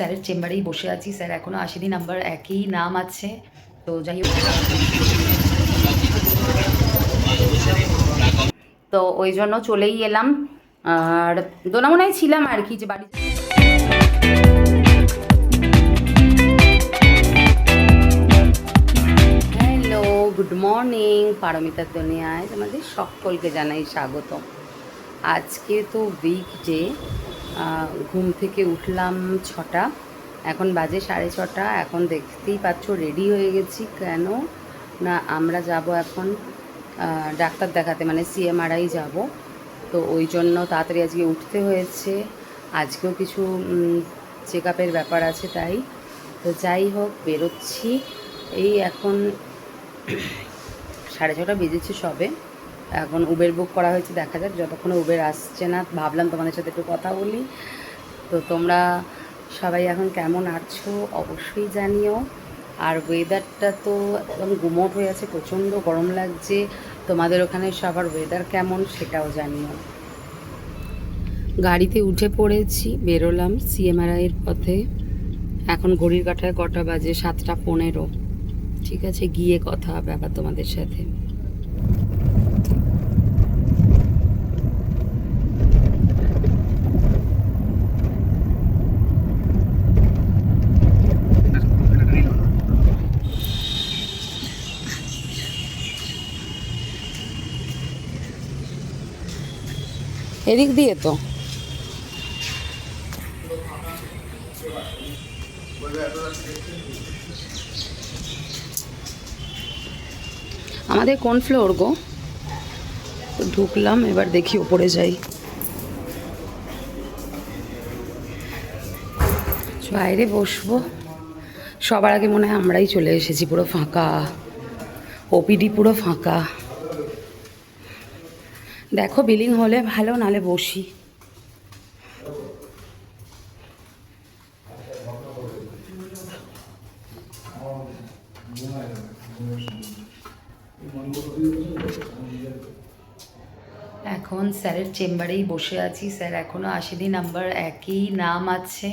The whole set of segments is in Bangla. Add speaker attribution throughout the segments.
Speaker 1: স্যারের চেম্বারেই বসে আছি। স্যার এখনও আসেনি, নাম্বার একই নাম আছে। তো যাই হোক, তো ওই জন্য চলেই এলাম। আর দোনামোনায় ছিলাম আর কি, যে বাড়ি। Hello, good morning. পারমিতার দুনিয়ায় তোমাদের সকলকে জানাই স্বাগত। আজকে তো উইকডে। ঘুম থেকে উঠলাম 6টা, এখন বাজে 6:30। এখন দেখতেই পাচ্ছ রেডি হয়ে গেছি। কেন না, আমরা যাব এখন ডাক্তার দেখাতে, মানে CMRI যাব। তো ওই জন্য তাড়াতাড়ি আজকে উঠতে হয়েছে। আজকেও কিছু চেক আপের ব্যাপার আছে, তাই। তো যাই হোক, বেরোচ্ছি। এই এখন 6:30 বেজেছে সবে। এখন উবের বুক করা হয়েছে, দেখা যাক। যতক্ষণে উবের আসছে না, ভাবলাম তোমাদের সাথে একটু কথা বলি। তো তোমরা সবাই এখন কেমন আছো অবশ্যই জানিও। আর ওয়েদারটা তো একদম গুমোট হয়ে আছে, প্রচণ্ড গরম লাগছে। তোমাদের ওখানে সবার ওয়েদার কেমন সেটাও জানিও। গাড়িতে উঠে পড়েছি, বেরোলাম CMRIয়ের পথে। এখন ঘড়ির কাঁটায় কটা বাজে? 7:15। ঠিক আছে, গিয়ে কথা হবে আবার তোমাদের সাথে। এদিক দিয়ে তো আমাদের কোন ফ্লোর গো? ঢুকলাম, এবার দেখি উপরে যাই। বাইরে বসবো। সবার আগে মনে হয় আমরাই চলে এসেছি, পুরো ফাঁকা। OPD পুরো ফাঁকা। দেখো, বিলিং হলে ভালো, নালে বসি। এখন স্যারের চেম্বারেই বসে আছি। স্যার এখনও আসেনি, নাম্বার একই নাম আছে।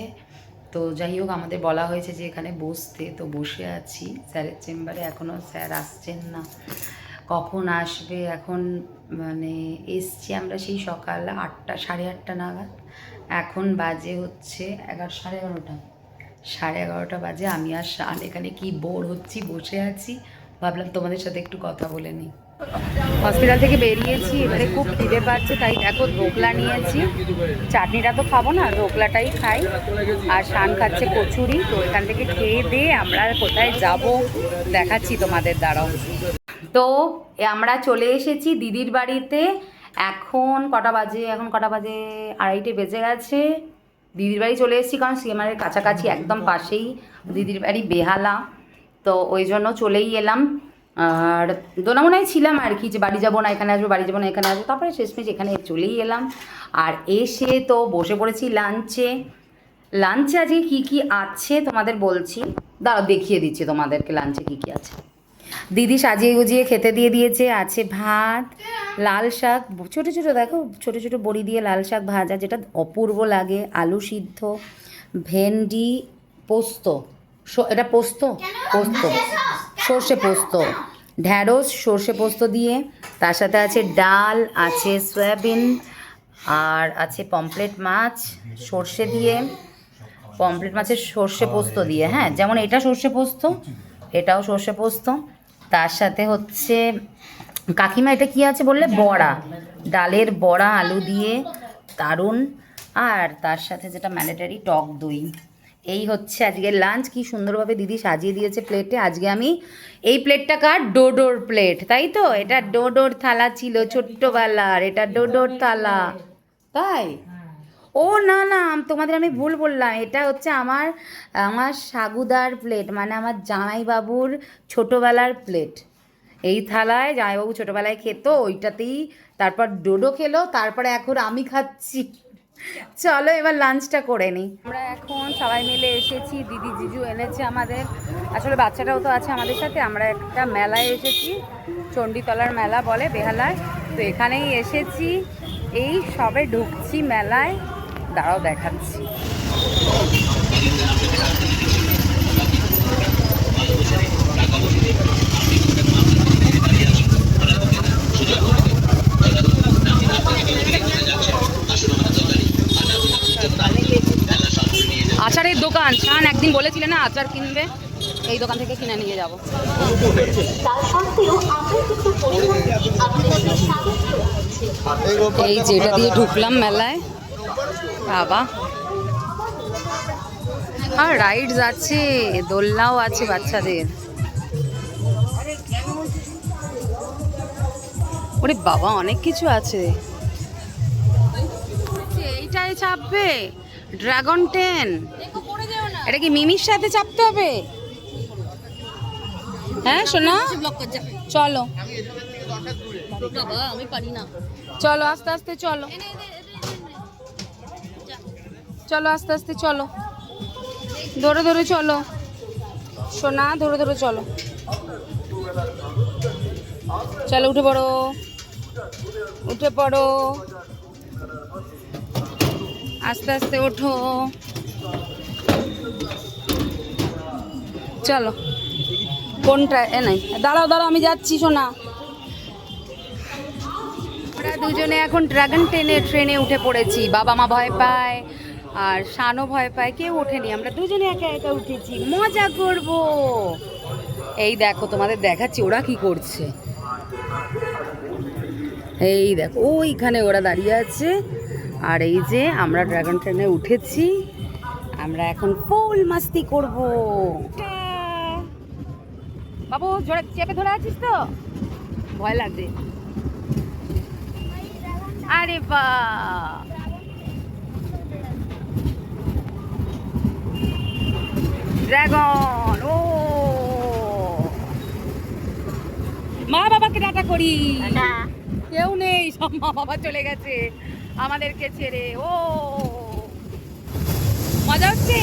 Speaker 1: তো যাই হোক, আমাদের বলা হয়েছে যে এখানে বসতে, তো বসে আছি স্যারের চেম্বারে। এখনও স্যার আসছেন না, কখন আসবে এখন। মানে এসছি আমরা সেই সকাল 8টা, 8:30 নাগাদ। এখন বাজে হচ্ছে 11, 11:30 বাজে। আমি আর শান এখানে কি বোর হচ্ছি, বসে আছি। ভাবলাম তোমাদের সাথে একটু কথা বলে নিই। হসপিটাল থেকে বেরিয়েছি, এবারে খুব খিদে পাচ্ছে, তাই দেখো ধোকলা নিয়েছি। চাটনিটা তো খাবো না, ধোকলাটাই খাই। আর শান খাচ্ছে কচুরি। তো এখান থেকে খেয়ে দিয়ে আমরা কোথায় যাব দেখাচ্ছি তোমাদের, দাঁড়াও। তো আমরা চলে এসেছি দিদির বাড়িতে। এখন কটা বাজে? 2:30 বেজে গেছে। দিদির বাড়ি চলে এসেছি, কারণ CMRIর কাছাকাছি, একদম পাশেই দিদির বাড়ি, বেহালা। তো ওই জন্য চলেই এলাম। আর দোনামোনায় ছিলাম আর কি, যে বাড়ি যাবো না এখানে আসবো, বাড়ি যাবো না এখানে আসবো। তারপরে শেষমেশ এখানে চলেই এলাম। আর এসে তো বসে পড়েছি লাঞ্চে। আজকে কী কী আছে তোমাদের বলছি, দাঁড়াও দেখিয়ে দিচ্ছি তোমাদেরকে লাঞ্চে কী কী আছে। দিদি সাজিয়ে গুজিয়ে খেতে দিয়ে দিয়েছে। আছে ভাত, লাল শাক, ছোটো ছোটো, দেখো ছোটো ছোটো বড়ি দিয়ে লাল শাক ভাজা, যেটা অপূর্ব লাগে, আলু সিদ্ধ, ভেন্ডি পোস্ত, এটা পোস্ত, সর্ষে পোস্ত, ঢ্যাঁড়স সর্ষে পোস্ত দিয়ে। তার সাথে আছে ডাল, আছে সয়াবিন, আর আছে পমফ্রেট মাছ সর্ষে দিয়ে, পমফ্রেট মাছের সর্ষে পোস্ত দিয়ে। হ্যাঁ, যেমন এটা সর্ষে পোস্ত, এটাও সর্ষে পোস্ত। তার সাথে হচ্ছে কাকিমা এটা কি আছে বললে, বড়া, ডালের বড়া আলু দিয়ে, দারুণ। আর তার সাথে যেটা ম্যান্ডেটারি, টক দই। এই হচ্ছে আজকের লাঞ্চ। কি সুন্দরভাবে দিদি সাজিয়ে দিয়েছে প্লেটে। আজকে আমি এই প্লেটটা কার, ডোডোর প্লেট, তাই তো। এটা ডোডোর থালা ছিল ছোট্টবেলার, এটা ডোডোর থালা, তাই। ও না না, তোমাদের আমি ভুল বললাম। এটা হচ্ছে আমার সাগুদার প্লেট, মানে আমার জামাইবাবুর ছোটোবেলার প্লেট। এই থালায় জামাইবাবু ছোটোবেলায় খেত, ওইটাতেই তারপর ডোডো খেলো, তারপরে এখন আমি খাচ্ছি। চলো এবার লাঞ্চটা করে নিই। আমরা এখন সবাই মিলে এসেছি, দিদি জিজু এনেছে আমাদের, আসলে বাচ্চাটাও তো আছে আমাদের সাথে। আমরা একটা মেলায় এসেছি, চণ্ডীতলার মেলা বলে বেহালায়। তো এখানেই এসেছি, এই সবে ঢুকছি মেলায়, দাঁড়াও দেখাচ্ছি। আচারের দোকান। শান একদিন বলেছিলে না আচার কিনবে, এই দোকান থেকে কিনে নিয়ে যাব। এই যেটা দিয়ে ঢুকলাম মেলায় বাবা, আর রাইডস আছে, দোলনাও আছে বাচ্চাদের। ওরে বাবা অনেক কিছু আছে। এইটাই চাপবে ড্রাগন ট্রেন। এটা কি মিমির সাথে চাপতে হবে? হ্যাঁ সোনা চলো, আমি পারি না। চলো আস্তে আস্তে চলো, চলো আস্তে আস্তে চলো, ধরে ধরে চলো সোনা, ধরে ধরে চলো। চলো উঠে পড়ো, উঠে পড়ো, আস্তে আস্তে ওঠো। চলো কোনটা এ নাই, দাঁড়াও দাঁড়াও আমি যাচ্ছি সোনা। আমরা দুজনে এখন ড্রাগন ট্রেনে উঠে পড়েছি। বাবা মা ভয় পায় আর শানও ভয় পায়, কেউ ওঠেনি, আমরা দুজনে একা একা উঠেছি, মজা করব। এই দেখো তোমাদের দেখাচ্ছি ওরা কি করছে। এই দেখো ওইখানে ওরা দাঁড়িয়ে আছে, আর এই যে আমরা ড্রাগন ট্রেনে উঠেছি, আমরা এখন ফুল মাস্তি করব। বাবু জোরে চেপে ধরে আছিস তো, ভয় লাগবে। আরে বাহ, ড্রাগন। ও মা বাবাকে টাটা করি, কেউ নেই, সব মা বাবা চলে গেছে আমাদেরকে ছেড়ে। ও মজা হচ্ছে,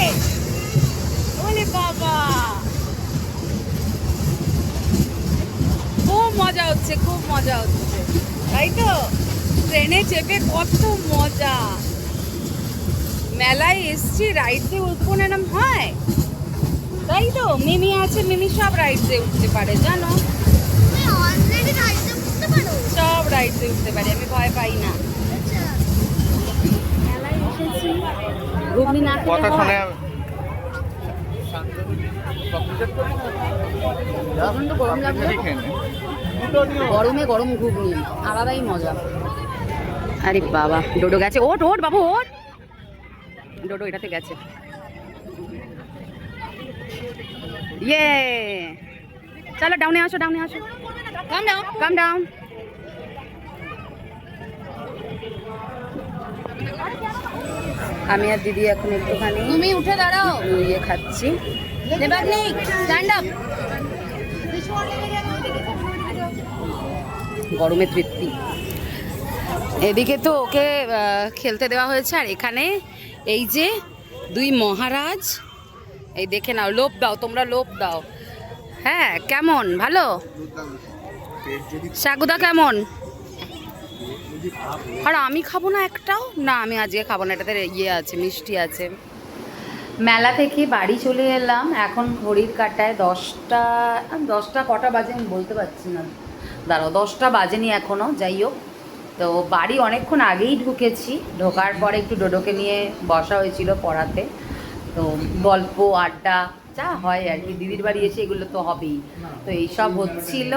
Speaker 1: ওলে বাবা খুব মজা হচ্ছে, খুব মজা হচ্ছে, তাই তো? ট্রেনে চেপে কত মজা। মেলায় এসছি, রাইডসে উঠবো না এরম হয়, তাই তো? মিমি আছে, মিমি সব রাইডসে উঠতে পারে জানো, সব রাইডসে উঠতে পারে, আমি ভয় পাই না। মেলায় এসেছি, ঘুগনি না খেলে হয়? এখন তো গরম লাগবে, গরমে গরম ঘুগনি আলাদাই মজা। আরে বাবা ডোডো গেছে, ওট ওট বাবু ওট, ডোডো এটাতে গেছে। ইয়ে চলো ডাউনে আসো, ডাউনে আসো, কাম ডাউন, কাম ডাউন। আমি আর দিদি এখন একটুখানি তুমি উঠে দাঁড়াও, ইয়ে খাচ্ছি, স্ট্যান্ড আপ। গরমে তৃপ্তি। এদিকে তো ওকে খেলতে দেওয়া হয়েছে, আর এখানে এই যে দুই মহারাজ, এই দেখে নাও, লোভ দাও তোমরা, লোভ দাও। হ্যাঁ কেমন, ভালো? সাগুদা কেমন? আর আমি খাবো না একটাও, না আমি আজকে খাবো না, এটাতে ইয়ে আছে, মিষ্টি আছে। মেলা থেকে বাড়ি চলে এলাম, এখন ঘড়ির কাঁটায় 10টা কটা বাজে আমি বলতে পারছি না, দাঁড়াও 10টা বাজেনি এখনও। যাই হোক, তো বাড়ি অনেকক্ষণ আগেই ঢুকেছি, ঢোকার পরে একটু ডোডোকে নিয়ে বসা হয়েছিল পড়াতে, তো গল্প আড্ডা যা হয় আর কি, দিদির বাড়ি এসে এগুলো তো হবেই, তো এইসব হচ্ছিল।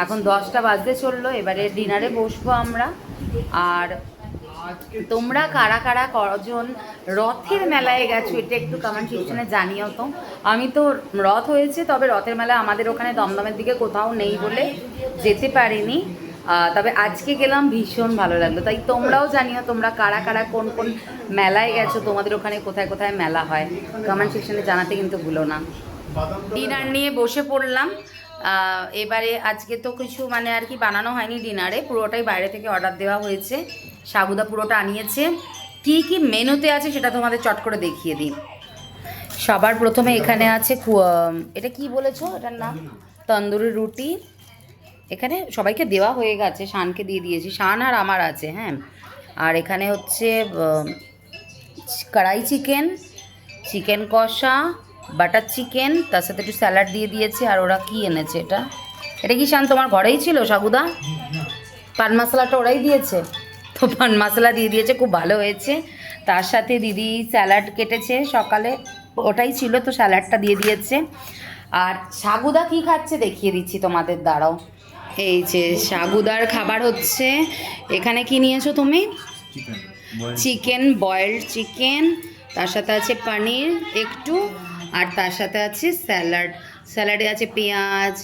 Speaker 1: এখন 10টা বাজতে চললো, এবারে ডিনারে বসবো আমরা। আর তোমরা কারা কারা কজন রথের মেলায় গেছো এটা একটু কমেন্ট সেকশনে জানিও তো। আমি তো রথ হয়েছে, তবে রথের মেলা আমাদের ওখানে দমদমের দিকে কোথাও নেই বলে যেতে পারিনি, তবে আজকে গেলাম, ভীষণ ভালো লাগলো। তাই তোমরাও জানিও তোমরা কারা কারা কোন কোন মেলায় গেছো, তোমাদের ওখানে কোথায় কোথায় মেলা হয়, কমেন্ট সেকশনে জানাতে কিন্তু ভুলো না। ডিনার নিয়ে বসে পড়লাম। এবারে আজকে তো কিছু মানে আর কি বানানো হয়নি ডিনারে, পুরোটাই বাইরে থেকে অর্ডার দেওয়া হয়েছে। সাগুদা পুরোটা আনিয়েছে। কি কি মেনুতে আছে সেটা তোমাদের চট করে দেখিয়ে দিই। সবার প্রথমে এখানে আছে, এটা কি বলেছো এটার নাম, তন্দুরি রুটি। এখানে সবাইকে দেওয়া হয়ে গেছে, শানকে দিয়ে দিয়েছি, শান আর আমার আছে। হ্যাঁ, আর এখানে হচ্ছে কড়াই চিকেন, চিকেন কষা, বাটার চিকেন, তার সাথে একটু স্যালাড দিয়ে দিয়েছে। আর ওরা কি এনেছে, এটা কি শান তোমার ঘরেই ছিল সাগুদা? পান মশলাটা ওরাই দিয়েছে, তো পান মশলা দিয়ে দিয়েছে, খুব ভালো হয়েছে। তার সাথে দিদি স্যালাড কেটেছে সকালে, ওটাই ছিল, তো স্যালাডটা দিয়ে দিয়েছে। আর সাগুদা কি খাচ্ছে দেখিয়ে দিচ্ছি তোমাদের, দাঁড়াও। এই যে সাগুদার খাবার হচ্ছে, এখানে কি নিয়েছো তুমি? চিকেন, বয়েলড চিকেন, তার সাথে আছে পনির একটু, আর তার সাথে আছে স্যালাড। স্যালাডে আছে পেঁয়াজ,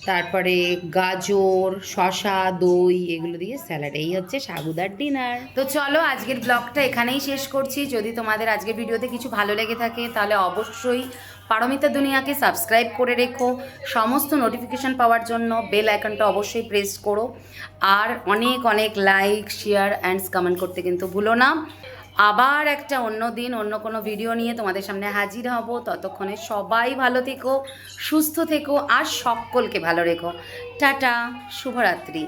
Speaker 1: তারপরে গাজর, শসা, দই, এগুলো দিয়ে স্যালাড। এই হচ্ছে সাগুদার ডিনার। তো চলো আজকের ব্লগটা এখানেই শেষ করছি। যদি তোমাদের আজকের ভিডিওতে কিছু ভালো লেগে থাকে তাহলে অবশ্যই পারমিতা দুনিয়াকে সাবস্ক্রাইব করে রেখো। সমস্ত নোটিফিকেশান পাওয়ার জন্য বেল আইকনটা অবশ্যই প্রেস করো। আর অনেক অনেক লাইক, শেয়ার অ্যান্ড কমেন্ট করতে কিন্তু ভুলো না। আবার একটা অন্য দিন অন্য কোনো ভিডিও নিয়ে তোমাদের সামনে হাজির হব। ততক্ষণে সবাই ভালো থেকো, সুস্থ থেকো আর সকলকে ভালো রেখো। টাটা, শুভরাত্রি।